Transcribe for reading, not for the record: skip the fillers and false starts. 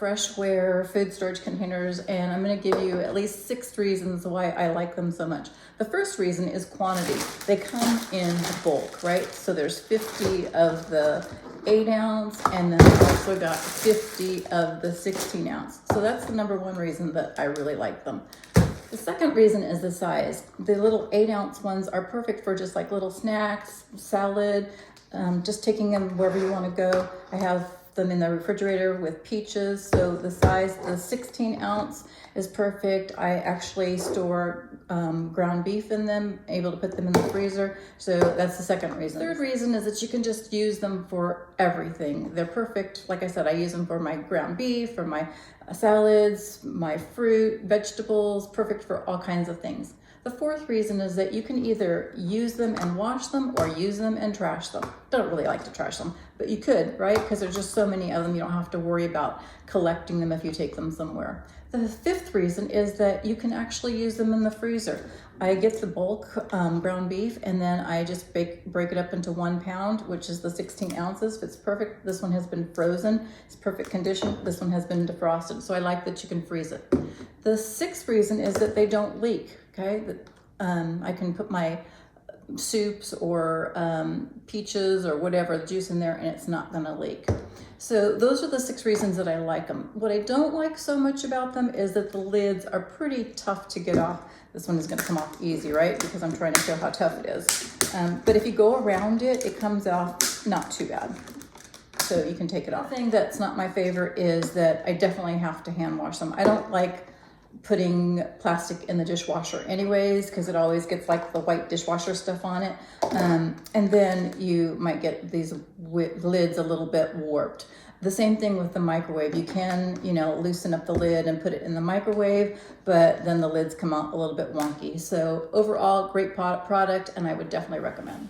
Freshware Food Storage Containers, and I'm going to give you at least 6 reasons why I like them so much. The first reason is quantity. They come in bulk, right? So there's 50 of the 8 ounce, and then I've also got 50 of the 16 ounce. So that's the number one reason that I really like them. The second reason is the size. The little 8 ounce ones are perfect for just like little snacks, salad, just taking them wherever you want to go. I have them in the refrigerator with peaches. So the size, the 16 ounce is perfect. I actually store ground beef in them, able to put them in the freezer. So that's the second reason. Third reason is that you can just use them for everything. They're perfect. Like I said, I use them for my ground beef, for my salads, my fruit, vegetables, perfect for all kinds of things. The fourth reason is that you can either use them and wash them or use them and trash them. Don't really like to trash them, but you could, right? Because there's just so many of them, you don't have to worry about collecting them if you take them somewhere. The fifth reason is that you can actually use them in the freezer. I get the bulk ground beef, and then I just break it up into 1 pound, which is the 16 ounces. It's perfect. This one has been frozen. It's perfect condition. This one has been defrosted. So I like that you can freeze it. The sixth reason is that they don't leak. Okay, I can put my soups or peaches or whatever juice in there, and it's not gonna leak. So those are the 6 reasons that I like them. What I don't like so much about them is that the lids are pretty tough to get off. This one is gonna come off easy, right? Because I'm trying to show how tough it is. But if you go around it, it comes off not too bad. So you can take it off. The thing that's not my favorite is that I definitely have to hand wash them. I don't like putting plastic in the dishwasher anyways, because it always gets like the white dishwasher stuff on it. And then you might get these lids a little bit warped. The same thing with the microwave. You can, loosen up the lid and put it in the microwave, but then the lids come out a little bit wonky. So overall, great product, and I would definitely recommend.